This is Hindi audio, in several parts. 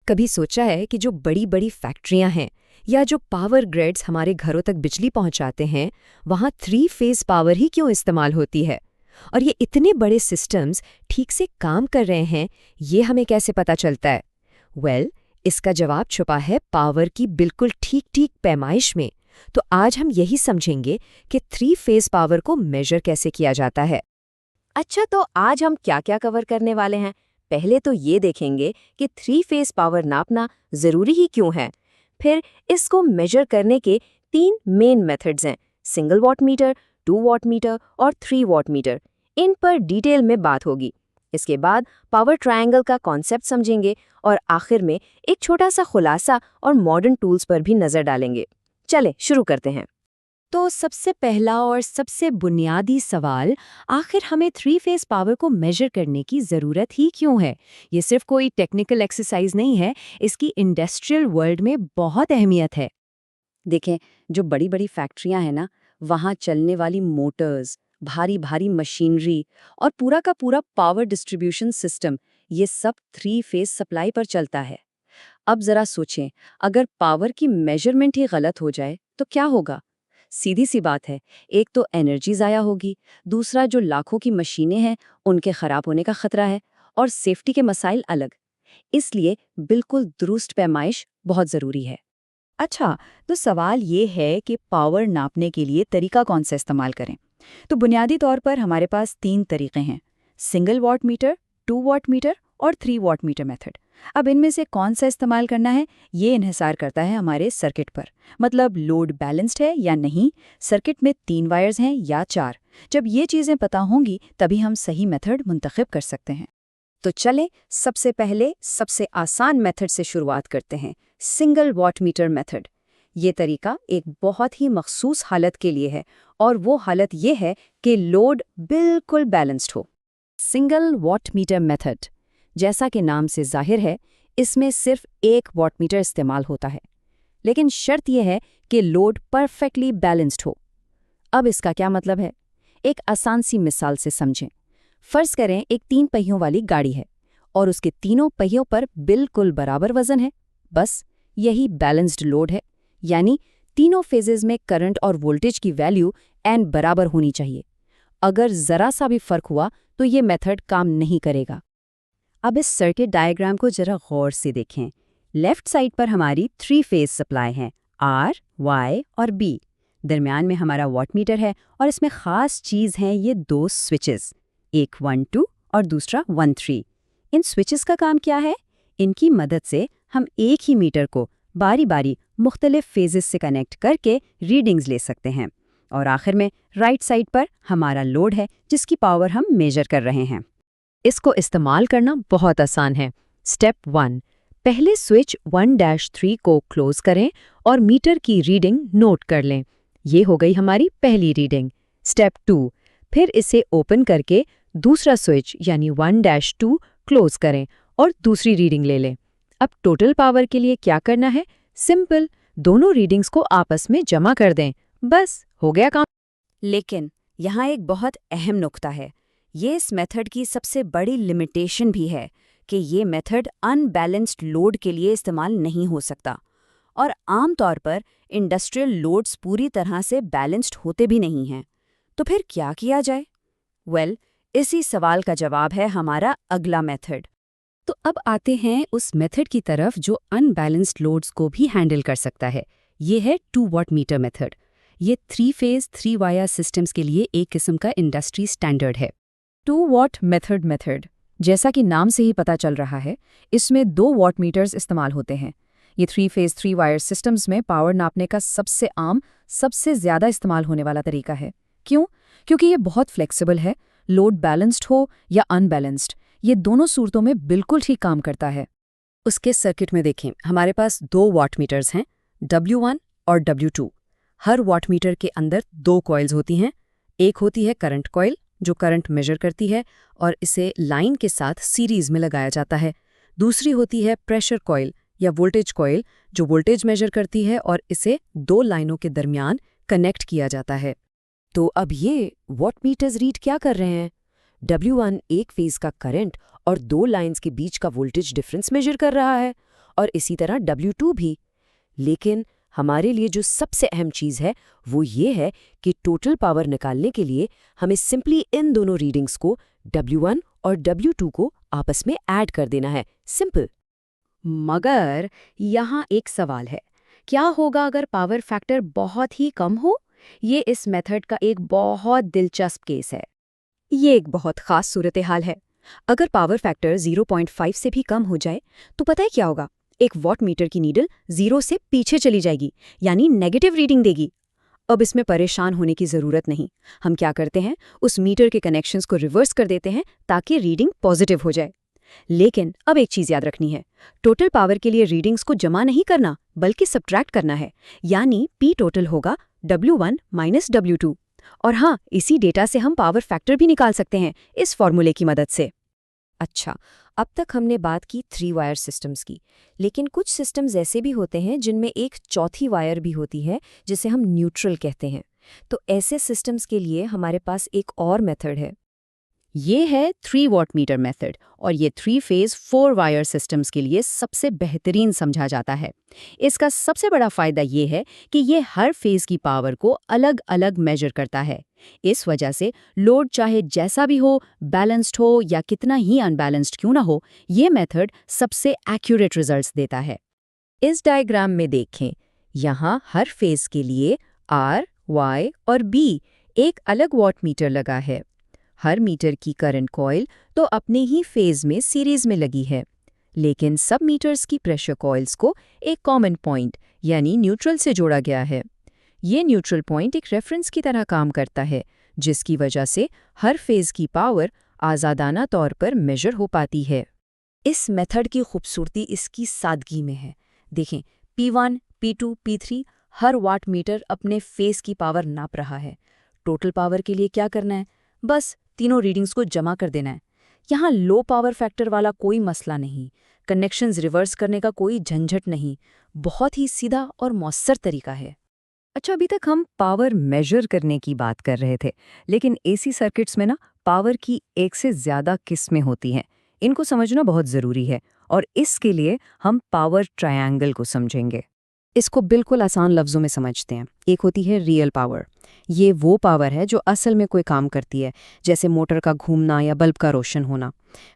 कभी सोचा है कि जो बड़ी बड़ी फैक्ट्रियां हैं या जो पावर ग्रिड्स हमारे घरों तक बिजली पहुंचाते हैं, वहां 3 फेज पावर ही क्यों इस्तेमाल होती है? और ये इतने बड़े सिस्टम्स ठीक से काम कर रहे हैं, ये हमें कैसे पता चलता है? इसका जवाब छुपा है पावर की बिल्कुल ठीक ठीक पैमाइश में। तो आज हम यही समझेंगे कि 3 फेज पावर को मेजर कैसे किया जाता है। अच्छा, तो आज हम क्या क्या कवर करने वाले हैं? पहले तो ये देखेंगे कि 3 फेज पावर नापना ज़रूरी ही क्यों है। फिर इसको मेजर करने के 3 मेन मेथड्स हैं: single watt meter, 2 watt meter और 3 वॉट मीटर। इन पर डिटेल में बात होगी। इसके बाद पावर ट्रायंगल का कॉन्सेप्ट समझेंगे और आखिर में एक छोटा सा खुलासा और मॉडर्न टूल्स पर भी नज़र डालेंगे। चले शुरू करते हैं। तो सबसे पहला और सबसे बुनियादी सवाल, आखिर हमें 3 फेज पावर को मेजर करने की ज़रूरत ही क्यों है? ये सिर्फ कोई टेक्निकल एक्सरसाइज नहीं है, इसकी इंडस्ट्रियल वर्ल्ड में बहुत अहमियत है। देखें, जो बड़ी बड़ी फैक्ट्रियां हैं ना, वहाँ चलने वाली मोटर्स, भारी भारी मशीनरी और पूरा का पूरा पावर डिस्ट्रीब्यूशन सिस्टम, ये सब 3 फेज सप्लाई पर चलता है। अब जरा सोचें, अगर पावर की मेजरमेंट ही गलत हो जाए तो क्या होगा? सीधी सी बात है, एक तो एनर्जी ज़ाया होगी, दूसरा जो लाखों की मशीनें हैं उनके खराब होने का खतरा है, और सेफ्टी के मसाइल अलग। इसलिए बिल्कुल दुरुस्त पैमाइश बहुत ज़रूरी है। अच्छा, तो सवाल ये है कि पावर नापने के लिए तरीका कौन सा इस्तेमाल करें? तो बुनियादी तौर पर हमारे पास 3 तरीके हैं: single watt meter, 2 watt meter और 3 वॉट मीटर मेथड। अब इनमें से कौन सा इस्तेमाल करना है, ये इन्हिसार करता है हमारे सर्किट पर। मतलब लोड बैलेंस्ड है या नहीं, सर्किट में 3 वायर्स हैं या 4। जब ये चीज़ें पता होंगी तभी हम सही मेथड मुंतखब कर सकते हैं। तो चले सबसे पहले सबसे आसान मेथड से शुरुआत करते हैं, सिंगल वॉट मीटर मेथड। ये तरीका एक बहुत ही मखसूस हालत के लिए है, और वो हालत ये है कि लोड बिल्कुल बैलेंस्ड हो। सिंगल वॉट मीटर मेथड, जैसा कि नाम से जाहिर है, इसमें सिर्फ 1 वॉट मीटर इस्तेमाल होता है, लेकिन शर्त यह है कि लोड परफेक्टली बैलेंस्ड हो। अब इसका क्या मतलब है? एक आसान सी मिसाल से समझें। फर्ज करें एक 3 पहियों वाली गाड़ी है और उसके तीनों पहियों पर बिल्कुल बराबर वजन है। बस यही बैलेंस्ड लोड है, यानी तीनों फेजेस में करंट और वोल्टेज की वैल्यू एन बराबर होनी चाहिए। अगर जरा सा भी फर्क हुआ तो ये मेथड काम नहीं करेगा। अब इस सर्किट डायग्राम को जरा गौर से देखें। लेफ्ट साइड पर हमारी 3 फेज सप्लाई है, R, Y और B। दरमियान में हमारा वॉट मीटर है और इसमें खास चीज़ हैं ये 2 स्विचेस, एक 1-2 और दूसरा 1-3। इन स्विचेस का काम क्या है? इनकी मदद से हम एक ही मीटर को बारी बारी मुख्तलिफ फेजेस से कनेक्ट करके रीडिंग्स ले सकते हैं। और आखिर में राइट साइड पर हमारा लोड है जिसकी पावर हम मेजर कर रहे हैं। इसको इस्तेमाल करना बहुत आसान है। स्टेप 1, पहले स्विच 1-3 को क्लोज करें और मीटर की रीडिंग नोट कर लें। ये हो गई हमारी पहली रीडिंग। स्टेप 2, फिर इसे ओपन करके दूसरा स्विच यानी 1-2 क्लोज करें और दूसरी रीडिंग ले लें। अब टोटल पावर के लिए क्या करना है? सिंपल, दोनों रीडिंग्स को आपस में जमा कर दें, बस हो गया काम। लेकिन यहाँ एक बहुत अहम नुक्ता है। ये इस मेथड की सबसे बड़ी लिमिटेशन भी है कि ये मेथड अनबैलेंस्ड लोड के लिए इस्तेमाल नहीं हो सकता, और आम तौर पर इंडस्ट्रियल लोड्स पूरी तरह से बैलेंस्ड होते भी नहीं हैं। तो फिर क्या किया जाए? इसी सवाल का जवाब है हमारा अगला मेथड। तो अब आते हैं उस मेथड की तरफ जो अनबैलेंस्ड लोड्स को भी हैंडल कर सकता है। ये है 2 वॉट मीटर मेथड। ये 3 फेज 3 वायर सिस्टम्स के लिए एक किस्म का इंडस्ट्री स्टैंडर्ड है। 2 वॉट मेथड, जैसा कि नाम से ही पता चल रहा है, इसमें 2 वॉट मीटर्स इस्तेमाल होते हैं। ये 3 फेज 3 वायर सिस्टम्स में पावर नापने का सबसे आम, सबसे ज़्यादा इस्तेमाल होने वाला तरीका है। क्यों? क्योंकि ये बहुत फ्लेक्सिबल है। लोड बैलेंस्ड हो या अनबैलेंस्ड, ये दोनों सूरतों में बिल्कुल ठीक काम करता है। उसके सर्किट में देखें, हमारे पास 2 वॉट मीटर्स हैं, W1 और W2। हर वॉट मीटर के अंदर 2 कॉइल्स होती हैं। एक होती है करंट कॉइल जो करंट मेजर करती है और इसे लाइन के साथ सीरीज में लगाया जाता है। दूसरी होती है प्रेशर कॉइल या वोल्टेज कॉइल जो वोल्टेज मेजर करती है और इसे 2 लाइनों के दरमियान कनेक्ट किया जाता है। तो अब ये वॉट मीटर्स रीड क्या कर रहे हैं? W1 एक फेज का करंट और 2 लाइंस के बीच का वोल्टेज डिफरेंस मेजर कर रहा है, और इसी तरह W2 भी। लेकिन हमारे लिए जो सबसे अहम चीज़ है वो ये है कि टोटल पावर निकालने के लिए हमें सिंपली इन दोनों रीडिंग्स को W1 और W2 को आपस में ऐड कर देना है। सिंपल। मगर यहाँ एक सवाल है, क्या होगा अगर पावर फैक्टर बहुत ही कम हो? ये इस मेथड का एक बहुत दिलचस्प केस है। ये एक बहुत खास सूरत हाल है। अगर पावर फैक्टर 0.5 से भी कम हो जाए तो पता है क्या होगा? एक वॉट मीटर की नीडल 0 से पीछे चली जाएगी, यानी नेगेटिव रीडिंग देगी। अब इसमें परेशान होने की ज़रूरत नहीं। हम क्या करते हैं, उस मीटर के कनेक्शंस को रिवर्स कर देते हैं ताकि रीडिंग पॉजिटिव हो जाए। लेकिन अब एक चीज़ याद रखनी है, टोटल पावर के लिए रीडिंग्स को जमा नहीं करना बल्कि सब्ट्रैक्ट करना है, यानी P टोटल होगा W1 माइनस W2। और हाँ, इसी डेटा से हम पावर फैक्टर भी निकाल सकते हैं इस फॉर्मूले की मदद से। अच्छा, अब तक हमने बात की 3 वायर सिस्टम्स की, लेकिन कुछ सिस्टम्स ऐसे भी होते हैं जिनमें एक चौथी वायर भी होती है जिसे हम न्यूट्रल कहते हैं। तो ऐसे सिस्टम्स के लिए हमारे पास एक और मेथड है। ये है 3 वॉट मीटर मेथड, और ये 3 फेज 4 वायर सिस्टम्स के लिए सबसे बेहतरीन समझा जाता है। इसका सबसे बड़ा फायदा ये है कि ये हर फेज की पावर को अलग अलग मेजर करता है। इस वजह से लोड चाहे जैसा भी हो, बैलेंस्ड हो या कितना ही अनबैलेंस्ड क्यों ना हो, ये मेथड सबसे एक्यूरेट रिजल्ट्स देता है। इस डायग्राम में देखें, यहाँ हर फेज के लिए R, Y और B एक अलग वॉट मीटर लगा है। हर मीटर की करंट कॉइल तो अपने ही फेज में सीरीज में लगी है, लेकिन सब मीटर्स की प्रेशर कॉइल्स को एक कॉमन पॉइंट यानी न्यूट्रल से जोड़ा गया है। ये न्यूट्रल पॉइंट एक रेफरेंस की तरह काम करता है, जिसकी वजह से हर फेज की पावर आज़ादाना तौर पर मेजर हो पाती है। इस मेथड की खूबसूरती इसकी सादगी में है। देखें, P1, P2, P3 हर वाट मीटर अपने फेस की पावर नाप रहा है। टोटल पावर के लिए क्या करना है? बस तीनों रीडिंग्स को जमा कर देना है। यहाँ लो पावर फैक्टर वाला कोई मसला नहीं, कनेक्शंस रिवर्स करने का कोई झंझट नहीं। बहुत ही सीधा और मौसर तरीका है। अच्छा, अभी तक हम पावर मेजर करने की बात कर रहे थे, लेकिन एसी सर्किट्स में ना पावर की एक से ज़्यादा किस्में होती हैं। इनको समझना बहुत ज़रूरी है, और इसके लिए हम पावर ट्रायंगल को समझेंगे। इसको बिल्कुल आसान लफ्ज़ों में समझते हैं। एक होती है रियल पावर। ये वो पावर है जो असल में कोई काम करती है, जैसे मोटर का घूमना या बल्ब का रोशन होना।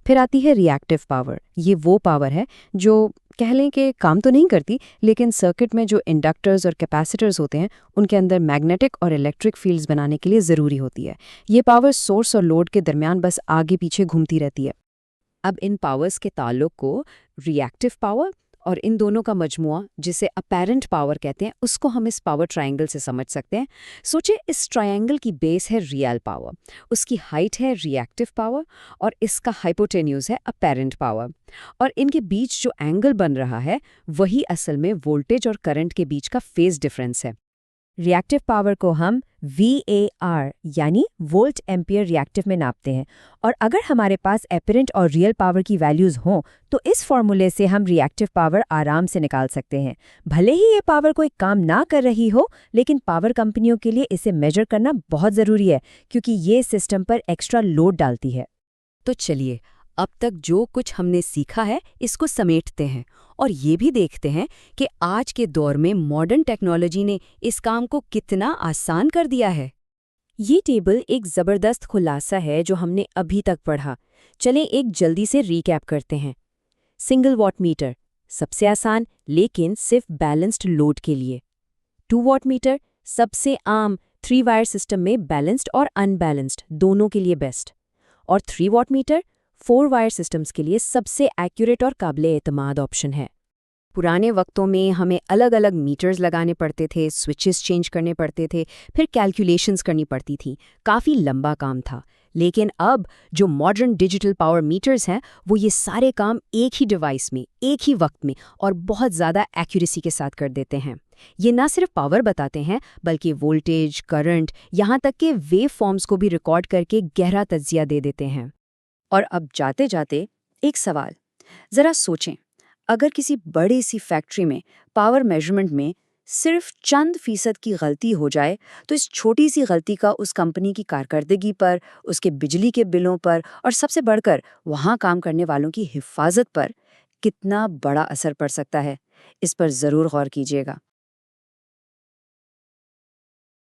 फिर आती है रिएक्टिव पावर। ये वो पावर है जो कह लें कि काम तो नहीं करती, लेकिन सर्किट में जो इंडक्टर्स और कैपेसिटर्स होते हैं उनके अंदर मैग्नेटिक और इलेक्ट्रिक फील्ड्स बनाने के लिए ज़रूरी होती है। ये पावर सोर्स और लोड के दरमियान बस आगे पीछे घूमती रहती है। अब इन पावर्स के ताल्लुक को रिएक्टिव पावर और इन दोनों का मजमुआ, जिसे अपैरेंट पावर कहते हैं, उसको हम इस पावर ट्रायंगल से समझ सकते हैं। सोचिए, इस ट्रायंगल की बेस है रियल पावर, उसकी हाइट है रिएक्टिव पावर और इसका हाइपोटेन्यूज है अपैरेंट पावर। और इनके बीच जो एंगल बन रहा है वही असल में वोल्टेज और करंट के बीच का फेज डिफरेंस है। रिएक्टिव पावर को हम VAR यानी वोल्ट एम्पियर रिएक्टिव में नापते हैं, और अगर हमारे पास एपरेंट और रियल पावर की वैल्यूज़ हों तो इस फॉर्मूले से हम रिएक्टिव पावर आराम से निकाल सकते हैं। भले ही ये पावर कोई काम ना कर रही हो, लेकिन पावर कंपनियों के लिए इसे मेजर करना बहुत ज़रूरी है, क्योंकि ये सिस्टम पर एक्स्ट्रा लोड डालती है। तो चलिए, अब तक जो कुछ हमने सीखा है इसको समेटते हैं और ये भी देखते हैं कि आज के दौर में मॉडर्न टेक्नोलॉजी ने इस काम को कितना आसान कर दिया है। ये टेबल एक ज़बरदस्त खुलासा है जो हमने अभी तक पढ़ा। चलें एक जल्दी से रीकैप करते हैं। सिंगल वॉट मीटर सबसे आसान, लेकिन सिर्फ बैलेंस्ड लोड के लिए। 2 वॉट मीटर सबसे आम, 3 वायर सिस्टम में बैलेंस्ड और अनबैलेंस्ड दोनों के लिए बेस्ट। और 3 वॉट मीटर 4 वायर सिस्टम्स के लिए सबसे एक्यूरेट और काबिले एतमाद ऑप्शन है। पुराने वक्तों में हमें अलग अलग मीटर्स लगाने पड़ते थे, स्विचेस चेंज करने पड़ते थे, फिर कैलकुलेशंस करनी पड़ती थी। काफ़ी लंबा काम था। लेकिन अब जो मॉडर्न डिजिटल पावर मीटर्स हैं वो ये सारे काम एक ही डिवाइस में, एक ही वक्त में और बहुत ज़्यादा एक्यूरेसी के साथ कर देते हैं। ये ना सिर्फ पावर बताते हैं, बल्कि वोल्टेज, करंट, यहाँ तक कि वेव फॉर्म्स को भी रिकॉर्ड करके गहरा तज्जिया दे देते हैं। और अब जाते जाते एक सवाल, ज़रा सोचें, अगर किसी बड़ी सी फैक्ट्री में पावर मेजरमेंट में सिर्फ चंद फीसद की गलती हो जाए तो इस छोटी सी गलती का उस कंपनी की कारकर्दगी पर, उसके बिजली के बिलों पर और सबसे बढ़कर वहाँ काम करने वालों की हिफाजत पर कितना बड़ा असर पड़ सकता है, इस पर ज़रूर गौर कीजिएगा।